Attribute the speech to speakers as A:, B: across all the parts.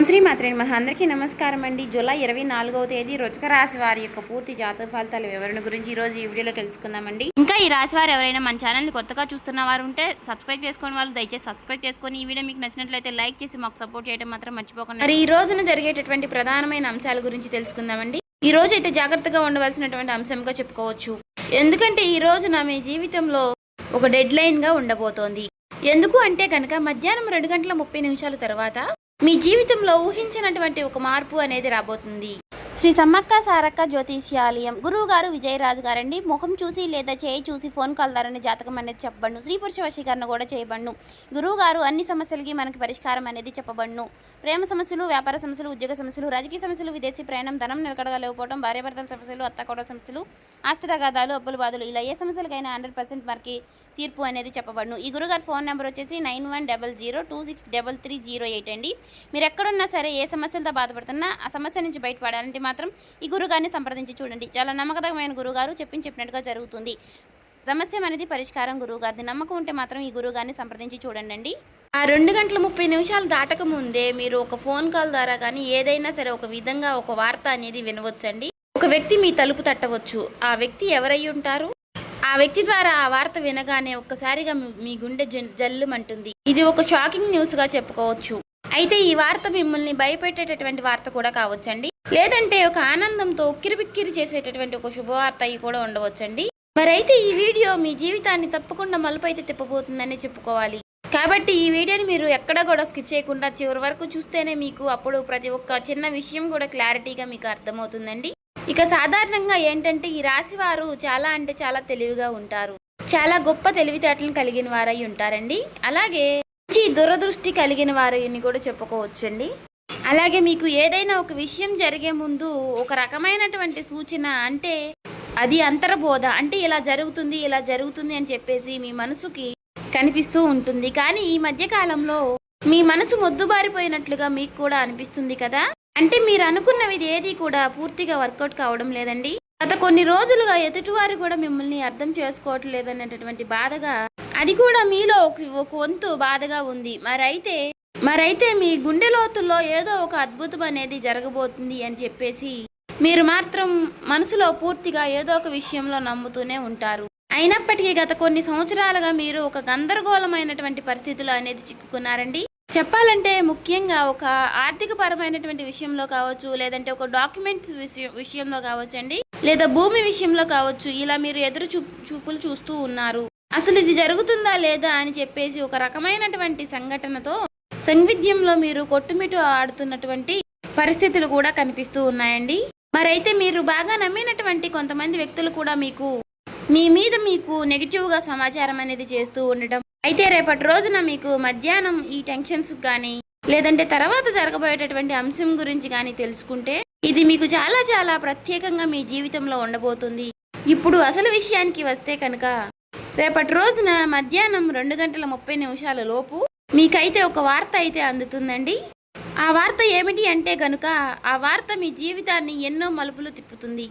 A: శ్రీమాత్రే నమః. అందరికీ నమస్కారం అండి. జూలై 24వ తేదీ వృశ్చిక రాశి వారి యొక్క పూర్తి జాతక ఫలితాల వివరణ గురించి ఈరోజు ఈ వీడియోలో తెలుసుకుందామండి. ఇంకా ఈ రాశి వారు ఎవరైనా మన ఛానల్ని కొత్తగా చూస్తున్న వారు ఉంటే సబ్స్క్రైబ్ చేసుకుని వాళ్ళు దయచేసి సబ్స్క్రైబ్ చేసుకొని ఈ వీడియో మీకు నచ్చినట్లయితే లైక్ చేసి మాకు సపోర్ట్ చేయడం మాత్రం మర్చిపోకండి. మరి ఈ రోజున జరిగేటటువంటి ప్రధానమైన అంశాల గురించి తెలుసుకుందామండి. ఈ రోజు అయితే జాగ్రత్తగా ఉండవలసినటువంటి అంశంగా చెప్పుకోవచ్చు. ఎందుకంటే ఈ రోజున మీ జీవితంలో ఒక డెడ్ లైన్గా ఉండబోతోంది. ఎందుకు అంటే కనుక మధ్యాహ్నం 2:30 తర్వాత మీ జీవితంలో ఊహించినటువంటి ఒక మార్పు అనేది రాబోతుంది. శ్రీ సమ్మక్క సారక్క జ్యోతిష్యాలయం గురువు గారు విజయరాజు గారండి. ముఖం చూసి లేదా చేయి చూసి ఫోన్ కాల్ ద్వారానే జాతకం అనేది చెప్పబడును. స్త్రీ పురుష వశీకరణ కూడా చేయబడును. గురువు గారు అన్ని సమస్యలకి మనకి పరిష్కారం అనేది చెప్పబడును. ప్రేమ సమస్యలు, వ్యాపార సమస్యలు, ఉద్యోగ సమస్యలు, రాజకీయ సమస్యలు, విదేశీ ప్రయాణం, ధనం నిలకడగా లేకపోవడం, భార్యాభర్తల సమస్యలు, అత్తకోడల సమస్యలు, ఆస్తి తగాదాలు, అప్పుల బాధలు, ఇలా ఏ సమస్యలకైనా 100% మనకి తీర్పు అనేది చెప్పబడును. ఈ గురుగారు ఫోన్ నెంబర్ వచ్చేసి 9100263308 అండి. మీరు ఎక్కడున్నా సరే ఏ సమస్యలతో బాధపడుతున్నా ఆ సమస్య నుంచి బయటపడాలంటే మాత్రం ఈ గురుగారిని సంప్రదించి చూడండి. చాలా నమ్మకమైన గురుగారు చెప్పినట్టుగా జరుగుతుంది. సమస్య అనేది పరిష్కారం గురువుగారిది. నమ్మకం ఉంటే మాత్రం ఈ గురుగారిని సంప్రదించి చూడండి. ఆ 2:30 దాటక ముందే మీరు ఒక ఫోన్ కాల్ ద్వారా కానీ ఏదైనా సరే ఒక విధంగా ఒక వార్త అనేది వినవచ్చండి. ఒక వ్యక్తి మీ తలుపు తట్టవచ్చు. ఆ వ్యక్తి ఎవరై ఉంటారు? ఆ వ్యక్తి ద్వారా ఆ వార్త వినగానే ఒక్కసారిగా మీ గుండె జల్లుమంటుంది. ఇది ఒక షాకింగ్ న్యూస్గా చెప్పుకోవచ్చు. అయితే ఈ వార్త మిమ్మల్ని భయపెట్టేటటువంటి వార్త కూడా కావచ్చండి. లేదంటే ఒక ఆనందంతో ఉక్కిరిబిక్కిరి చేసేటటువంటి ఒక శుభవార్త అయి కూడా ఉండవచ్చండి. మరైతే ఈ వీడియో మీ జీవితాన్ని తప్పకుండా మలుపు అయితే తిప్పబోతుందని చెప్పుకోవాలి. కాబట్టి ఈ వీడియోని మీరు ఎక్కడ కూడా స్కిప్ చేయకుండా చివరి వరకు చూస్తేనే మీకు అప్పుడు ప్రతి ఒక్క చిన్న విషయం కూడా క్లారిటీగా మీకు అర్థమవుతుందండి. ఇక సాధారణంగా ఏంటంటే ఈ రాశి వారు చాలా అంటే చాలా తెలివిగా ఉంటారు. చాలా గొప్ప తెలివితేటలను కలిగిన వారై ఉంటారండి. అలాగే మంచి దురదృష్టి కలిగిన వారిని కూడా చెప్పుకోవచ్చండి. అలాగే మీకు ఏదైనా ఒక విషయం జరిగే ముందు ఒక రకమైనటువంటి సూచన, అంటే అది అంతర్బోధ, అంటే ఇలా జరుగుతుంది అని చెప్పేసి మీ మనసుకి కనిపిస్తూ ఉంటుంది. కానీ ఈ మధ్య కాలంలో మీ మనసు మొద్దుబారిపోయినట్లుగా మీకు కూడా అనిపిస్తుంది కదా. అంటే మీరు అనుకున్నవి ఏది కూడా పూర్తిగా వర్కౌట్ కావడం లేదండి. గత కొన్ని రోజులుగా ఎదుటివారు కూడా మిమ్మల్ని అర్థం చేసుకోవటం లేదనేటటువంటి బాధగా, అది కూడా మీలో ఒక వంతు బాధగా ఉంది. మరైతే మీ గుండె లోతుల్లో ఏదో ఒక అద్భుతం అనేది జరగబోతుంది అని చెప్పేసి మీరు మాత్రం మనసులో పూర్తిగా ఏదో ఒక విషయంలో నమ్ముతూనే ఉంటారు. అయినప్పటికీ గత కొన్ని సంవత్సరాలుగా మీరు ఒక గందరగోళమైనటువంటి పరిస్థితులు అనేది చిక్కుకున్నారండి. చెప్పాలంటే ముఖ్యంగా ఒక ఆర్థిక పరమైనటువంటి విషయంలో కావచ్చు, లేదంటే ఒక డాక్యుమెంట్స్ విషయంలో కావచ్చండి, లేదా భూమి విషయంలో కావచ్చు. ఇలా మీరు ఎదురు చూపులు చూస్తూ ఉన్నారు. అసలు ఇది జరుగుతుందా లేదా అని చెప్పేసి ఒక రకమైనటువంటి సంఘటనతో సంవిధ్యంలో మీరు కొట్టుమిట్టు ఆడుతున్నటువంటి పరిస్థితులు కూడా కనిపిస్తూ ఉన్నాయండి. మరైతే మీరు బాగా నమ్మినటువంటి కొంతమంది వ్యక్తులు కూడా మీ మీద నెగిటివ్గా సమాచారం అనేది చేస్తూ ఉండటం. అయితే రేపటి రోజున మీకు మధ్యాహ్నం ఈ టెన్షన్స్ కానీ, లేదంటే తర్వాత జరగబోయేటటువంటి అంశం గురించి కానీ తెలుసుకుంటే ఇది మీకు చాలా చాలా ప్రత్యేకంగా మీ జీవితంలో ఉండబోతుంది. ఇప్పుడు అసలు విషయానికి వస్తే కనుక రేపటి రోజున మధ్యాహ్నం 2:30 లోపు మీకైతే ఒక వార్త అయితే అందుతుందండి. ఆ వార్త ఏమిటి అంటే కనుక ఆ వార్త మీ జీవితాన్ని ఎన్నో మలుపులు తిప్పుతుంది.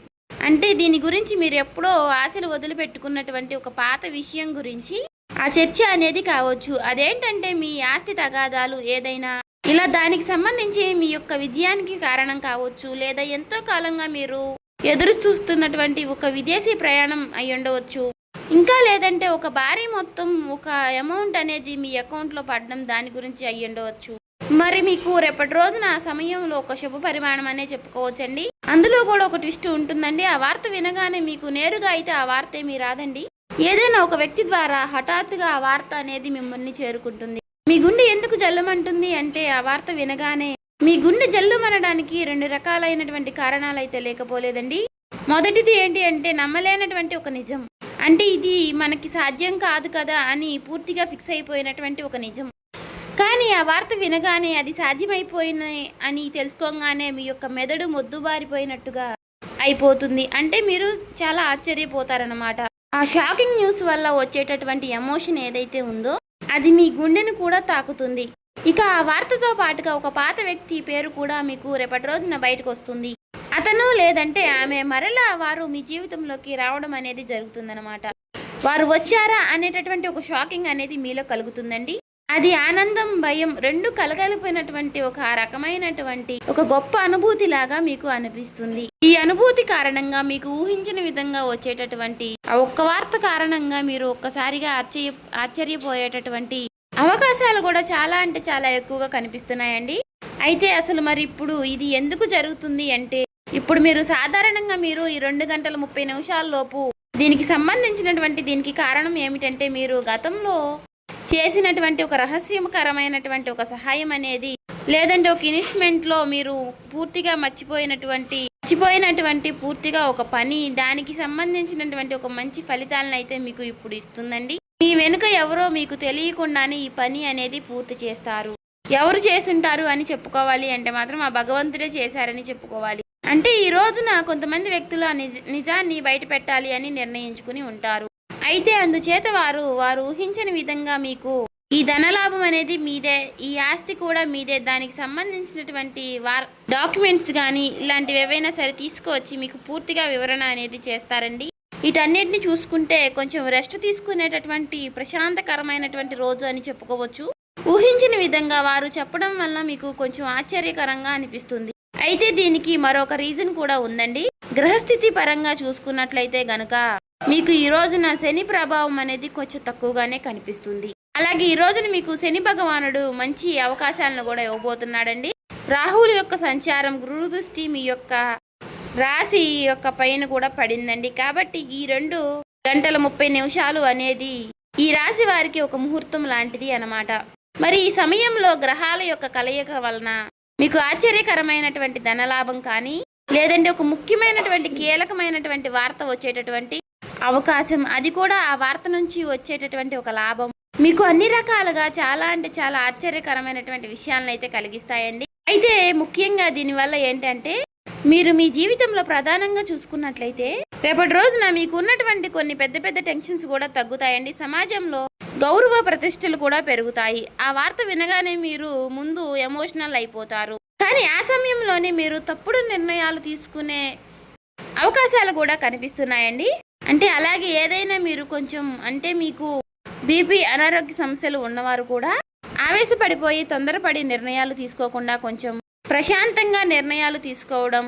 A: అంటే దీని గురించి మీరు ఎప్పుడో ఆశలు వదిలిపెట్టుకున్నటువంటి ఒక పాత విషయం గురించి ఆ చర్చ అనేది కావచ్చు. అదేంటంటే మీ ఆస్తి తగాదాలు ఏదైనా, ఇలా దానికి సంబంధించి మీ యొక్క విజయానికి కారణం కావచ్చు, లేదా ఎంతో కాలంగా మీరు ఎదురు చూస్తున్నటువంటి ఒక విదేశీ ప్రయాణం అయి ఉండవచ్చు. ఇంకా లేదంటే ఒక భారీ మొత్తం ఒక అమౌంట్ అనేది మీ అకౌంట్లో పడడం, దాని గురించి అయి ఉండవచ్చు. మరి మీకు రేపటి రోజున ఆ సమయంలో ఒక శుభ పరిమాణం అనే చెప్పుకోవచ్చండి. అందులో కూడా ఒక ట్విస్ట్ ఉంటుందండి. ఆ వార్త వినగానే మీకు నేరుగా అయితే ఆ వార్త ఏమీ రాదండి. ఏదైనా ఒక వ్యక్తి ద్వారా హఠాత్తుగా ఆ వార్త అనేది మిమ్మల్ని చేరుకుంటుంది. మీ గుండె ఎందుకు జల్లుమంటుంది అంటే ఆ వార్త వినగానే మీ గుండె జల్లుమనడానికి 2 రకాలైనటువంటి కారణాలు అయితే లేకపోలేదండి. మొదటిది ఏంటి అంటే నమ్మలేనటువంటి ఒక నిజం. అంటే ఇది మనకి సాధ్యం కాదు కదా అని పూర్తిగా ఫిక్స్ అయిపోయినటువంటి ఒక నిజం. కానీ ఆ వార్త వినగానే అది సాధ్యమైపోయిన అని తెలుసుకోగానే మీ యొక్క మెదడు మొద్దుబారిపోయినట్టుగా అయిపోతుంది. అంటే మీరు చాలా ఆశ్చర్యపోతారన్నమాట. ఆ షాకింగ్ న్యూస్ వల్ల వచ్చేటటువంటి ఎమోషన్ ఏదైతే ఉందో అది మీ గుండెను కూడా తాకుతుంది. ఇక ఆ వార్తతో పాటుగా ఒక పాత వ్యక్తి పేరు కూడా మీకు రేపటి రోజున బయటకు వస్తుంది. అతను లేదంటే ఆమె మరలా వారు మీ జీవితంలోకి రావడం అనేది జరుగుతుందన్నమాట. వారు వచ్చారా అనేటటువంటి ఒక షాకింగ్ అనేది మీలో కలుగుతుందండి. అది ఆనందం, భయం 2 కలగలిపినటువంటి ఒక రకమైనటువంటి ఒక గొప్ప అనుభూతిలాగా మీకు అనిపిస్తుంది. ఈ అనుభూతి కారణంగా మీకు ఊహించిన విధంగా వచ్చేటటువంటి ఆ ఒక్క వార్త కారణంగా మీరు ఒక్కసారిగా ఆశ్చర్యపోయేటటువంటి అవకాశాలు కూడా చాలా అంటే చాలా ఎక్కువగా కనిపిస్తున్నాయండి. అయితే అసలు మరి ఇప్పుడు ఇది ఎందుకు జరుగుతుంది అంటే, ఇప్పుడు మీరు సాధారణంగా మీరు ఈ 2 గంటల 30 నిమిషాల లోపు దీనికి సంబంధించినటువంటి దీనికి కారణం ఏమిటంటే, మీరు గతంలో చేసినటువంటి ఒక రహస్యకరమైనటువంటి ఒక సహాయం అనేది, లేదంటే ఒక ఇన్వెస్ట్మెంట్లో మీరు పూర్తిగా మర్చిపోయినటువంటి పూర్తిగా ఒక పని, దానికి సంబంధించినటువంటి ఒక మంచి ఫలితాలను అయితే మీకు ఇప్పుడు ఇస్తుందండి. మీ వెనుక ఎవరో మీకు తెలియకుండానే ఈ పని అనేది పూర్తి చేస్తారు. ఎవరు చేసుంటారు అని చెప్పుకోవాలి అంటే మాత్రం ఆ భగవంతుడే చేశారని చెప్పుకోవాలి. అంటే ఈ రోజున కొంతమంది వ్యక్తులు ఆ నిజాన్ని బయట పెట్టాలి అని నిర్ణయించుకుని ఉంటారు. అయితే అందుచేత వారు ఊహించని విధంగా మీకు ఈ ధనలాభం అనేది మీదే, ఈ ఆస్తి కూడా మీదే, దానికి సంబంధించినటువంటి డాక్యుమెంట్స్ కానీ ఇలాంటివి ఏవైనా సరే తీసుకువచ్చి మీకు పూర్తిగా వివరణ అనేది చేస్తారండి. వీటన్నిటిని చూసుకుంటే కొంచెం రెస్ట్ తీసుకునేటటువంటి ప్రశాంతకరమైనటువంటి రోజు అని చెప్పుకోవచ్చు. ఊహించిన విధంగా వారు చెప్పడం వల్ల మీకు కొంచెం ఆశ్చర్యకరంగా అనిపిస్తుంది. అయితే దీనికి మరొక రీజన్ కూడా ఉందండి. గ్రహస్థితి పరంగా చూసుకున్నట్లయితే గనుక మీకు ఈ రోజున శని ప్రభావం అనేది కొంచెం తక్కువగానే కనిపిస్తుంది. అలాగే ఈ రోజున మీకు శని భగవానుడు మంచి అవకాశాలను కూడా ఇవ్వబోతున్నాడండి. రాహువుల యొక్క సంచారం, గురు దృష్టి మీ యొక్క రాశి యొక్క పైన కూడా పడిందండి. కాబట్టి ఈ 2 గంటల 30 నిమిషాలు అనేది ఈ రాశి వారికి ఒక ముహూర్తం లాంటిది అన్నమాట. మరి ఈ సమయంలో గ్రహాల యొక్క కలయిక వలన మీకు ఆశ్చర్యకరమైనటువంటి ధనలాభం కానీ, లేదంటే ఒక ముఖ్యమైనటువంటి కీలకమైనటువంటి వార్త వచ్చేటటువంటి అవకాశం, అది కూడా ఆ వార్త నుంచి వచ్చేటటువంటి ఒక లాభం మీకు అన్ని రకాలుగా చాలా అంటే చాలా ఆశ్చర్యకరమైనటువంటి విషయాలను అయితే కలిగిస్తాయండి. అయితే ముఖ్యంగా దీనివల్ల ఏంటంటే, మీరు మీ జీవితంలో ప్రధానంగా చూసుకున్నట్లయితే రేపటి రోజున మీకు ఉన్నటువంటి కొన్ని పెద్ద పెద్ద టెన్షన్స్ కూడా తగ్గుతాయండి. సమాజంలో గౌరవ ప్రతిష్టలు కూడా పెరుగుతాయి. ఆ వార్త వినగానే మీరు ముందు ఎమోషనల్ అయిపోతారు. కానీ ఆ సమయంలోనే మీరు తప్పుడు నిర్ణయాలు తీసుకునే అవకాశాలు కూడా కనిపిస్తున్నాయండి. అంటే అలాగే ఏదైనా మీరు కొంచెం అంటే మీకు బీపీ, అనారోగ్య సమస్యలు ఉన్నవారు కూడా ఆవేశపడిపోయి తొందరపడి నిర్ణయాలు తీసుకోకుండా కొంచెం ప్రశాంతంగా నిర్ణయాలు తీసుకోవడం,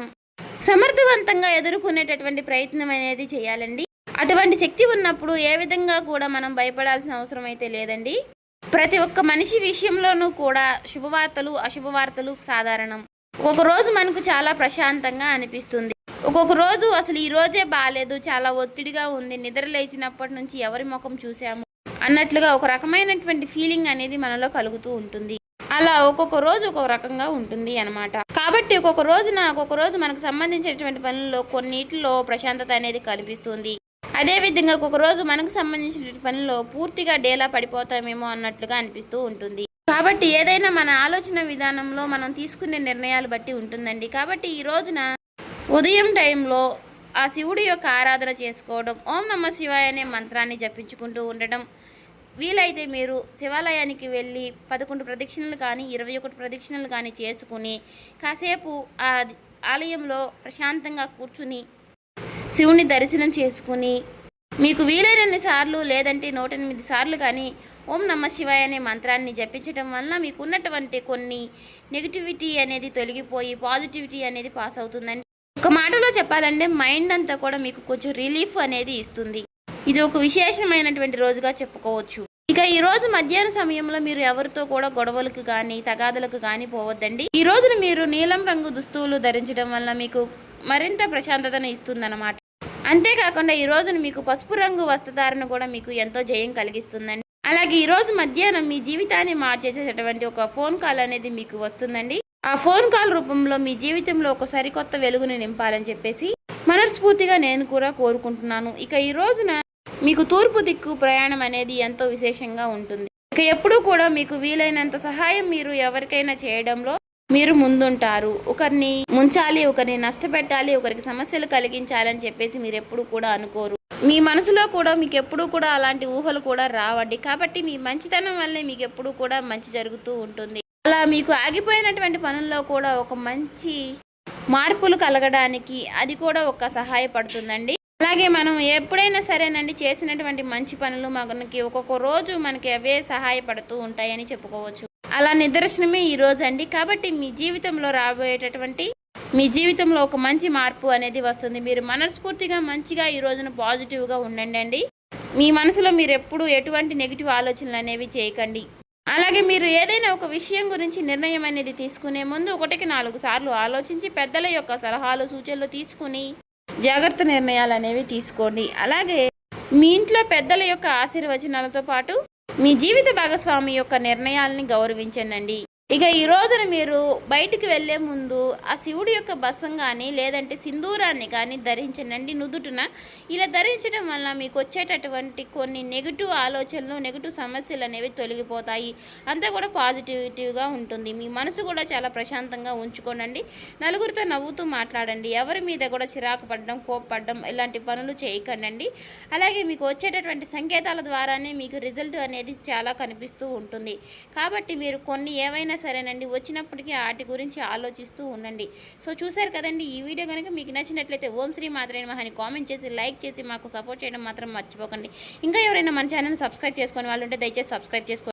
A: సమర్థవంతంగా ఎదుర్కొనేటటువంటి ప్రయత్నం అనేది చేయాలండి. అటువంటి శక్తి ఉన్నప్పుడు ఏ విధంగా కూడా మనం భయపడాల్సిన అవసరం అయితే లేదండి. ప్రతి ఒక్క మనిషి విషయంలోనూ కూడా శుభవార్తలు, అశుభవార్తలు సాధారణం. ఒక్కొక్క రోజు మనకు చాలా ప్రశాంతంగా అనిపిస్తుంది. ఒక్కొక్క రోజు అసలు ఈ రోజే బాగాలేదు, చాలా ఒత్తిడిగా ఉంది, నిద్ర లేచినప్పటి నుంచి ఎవరి ముఖం చూసాము అన్నట్లుగా ఒక రకమైనటువంటి ఫీలింగ్ అనేది మనలో కలుగుతూ ఉంటుంది. అలా ఒక్కొక్క రోజు ఒక్కొక్క రకంగా ఉంటుంది అన్నమాట. కాబట్టి ఒక్కొక్క రోజు మనకు సంబంధించినటువంటి పనుల్లో కొన్నిటిలో ప్రశాంతత అనేది కనిపిస్తుంది. అదేవిధంగా ఒక్కొక్క రోజు మనకు సంబంధించిన పనుల్లో పూర్తిగా డేలా పడిపోతామేమో అన్నట్లుగా అనిపిస్తూ ఉంటుంది. కాబట్టి ఏదైనా మన ఆలోచన విధానంలో మనం తీసుకునే నిర్ణయాలు బట్టి ఉంటుందండి. కాబట్టి ఈ రోజున ఉదయం టైంలో ఆ శివుడి యొక్క ఆరాధన చేసుకోవడం, ఓం నమః శివాయ అనే మంత్రాన్ని జపించుకుంటూ ఉండడం, వీలైతే మీరు శివాలయానికి వెళ్ళి 11 ప్రదక్షిణలు కానీ 21 ప్రదక్షిణలు కానీ చేసుకుని కాసేపు ఆ ఆలయంలో ప్రశాంతంగా కూర్చుని శివుని దర్శనం చేసుకుని మీకు వీలైనన్ని సార్లు లేదంటే 108 సార్లు కానీ ఓం నమః శివాయ అనే మంత్రాన్ని జపించడం వల్ల మీకు ఉన్నటువంటి కొన్ని నెగిటివిటీ అనేది తొలగిపోయి పాజిటివిటీ అనేది పాస్ అవుతుందండి. ఒక మాటలో చెప్పాలంటే మైండ్ అంతా కూడా మీకు కొంచెం రిలీఫ్ అనేది ఇస్తుంది. ఇది ఒక విశేషమైనటువంటి రోజుగా చెప్పుకోవచ్చు. ఇక ఈ రోజు మధ్యాహ్న సమయంలో మీరు ఎవరితో కూడా గొడవలకు కానీ తగాదలకు కానీ పోవద్దండి. ఈ రోజున మీరు నీలం రంగు దుస్తువులు ధరించడం వల్ల మీకు మరింత ప్రశాంతతను ఇస్తుందన్నమాట. అంతేకాకుండా ఈ రోజున మీకు పసుపు రంగు వస్త్రధారణ కూడా మీకు ఎంతో జయం కలిగిస్తుందండి. అలాగే ఈ రోజు మధ్యాహ్నం మీ జీవితాన్ని మార్చేసేటటువంటి ఒక ఫోన్ కాల్ అనేది మీకు వస్తుందండి. ఆ ఫోన్ కాల్ రూపంలో మీ జీవితంలో ఒక సరికొత్త వెలుగుని నింపాలని చెప్పేసి మనస్ఫూర్తిగా నేను కూడా కోరుకుంటున్నాను. ఇక ఈ రోజున మీకు తూర్పు దిక్కు ప్రయాణం అనేది ఎంతో విశేషంగా ఉంటుంది. ఇక ఎప్పుడూ కూడా మీకు వీలైనంత సహాయం మీరు ఎవరికైనా చేయడంలో మీరు ముందుంటారు. ఒకరిని ముంచాలి, ఒకరిని నష్టపెట్టాలి, ఒకరికి సమస్యలు కలిగించాలని చెప్పేసి మీరు ఎప్పుడు కూడా అనుకోరు. మీ మనసులో కూడా మీకు ఎప్పుడూ కూడా అలాంటి ఊహలు కూడా రావండి. కాబట్టి మీ మంచితనం వల్లే మీకు ఎప్పుడూ కూడా మంచి జరుగుతూ ఉంటుంది. అలా మీకు ఆగిపోయినటువంటి పనుల్లో కూడా ఒక మంచి మార్పులు కలగడానికి అది కూడా ఒక సహాయపడుతుందండి. అలాగే మనం ఎప్పుడైనా సరేనండి చేసినటువంటి మంచి పనులు మనకి ఒక్కొక్క రోజు మనకి అవే సహాయపడుతూ ఉంటాయని చెప్పుకోవచ్చు. అలా నిదర్శనమే ఈరోజు అండి. కాబట్టి మీ జీవితంలో రాబోయేటటువంటి మీ జీవితంలో ఒక మంచి మార్పు అనేది వస్తుంది. మీరు మనస్ఫూర్తిగా మంచిగా ఈ రోజున పాజిటివ్గా ఉండండి. మీ మనసులో మీరు ఎప్పుడు ఎటువంటి నెగిటివ్ ఆలోచనలు అనేవి చేయకండి. అలాగే మీరు ఏదైనా ఒక విషయం గురించి నిర్ణయం అనేది తీసుకునే ముందు 1కి 4 సార్లు ఆలోచించి పెద్దల యొక్క సలహాలు సూచనలు తీసుకుని జాగ్రత్త నిర్ణయాలు అనేవి తీసుకోండి. అలాగే మీ ఇంట్లో పెద్దల యొక్క ఆశీర్వచనాలతో పాటు మీ జీవిత భాగస్వామి యొక్క నిర్ణయాలని గౌరవించండి. ఇక ఈ రోజున మీరు బయటికి వెళ్ళే ముందు ఆ శివుడి యొక్క బసం కానీ లేదంటే సింధూరాన్ని కానీ ధరించండి నుదుటిన. ఇలా ధరించడం వల్ల మీకు వచ్చేటటువంటి కొన్ని నెగిటివ్ ఆలోచనలు నెగిటివ్ సమస్యలు అనేవి తొలగిపోతాయి. అంతా కూడా పాజిటివిటీగా ఉంటుంది. మీ మనసు కూడా చాలా ప్రశాంతంగా ఉంచుకోనండి. నలుగురితో నవ్వుతూ మాట్లాడండి. ఎవరి మీద కూడా చిరాకు పడడం కోప్పడడం ఇలాంటి పనులు చేయకండి. అలాగే మీకు వచ్చేటటువంటి సంకేతాల ద్వారానే మీకు రిజల్ట్ అనేది చాలా కనిపిస్తూ ఉంటుంది. కాబట్టి మీరు కొన్ని ఏవైనా సరేనండి వచ్చినప్పటికీ వాటి గురించి ఆలోచిస్తూ ఉండండి. సో చూసారు కదండి, ఈ వీడియో కనుక మీకు నచ్చినట్లయితే ఓం శ్రీ మాత్రే నమః అని కామెంట్ చేసి లైక్ చేసి మాకు సపోర్ట్ చేయడం మాత్రం మర్చిపోకండి. ఇంకా ఎవరైనా మన ఛానల్ సబ్స్క్రైబ్ చేసుకునే వాళ్ళు ఉంటే దయచేసి సబ్స్క్రైబ్ చేసుకోండి.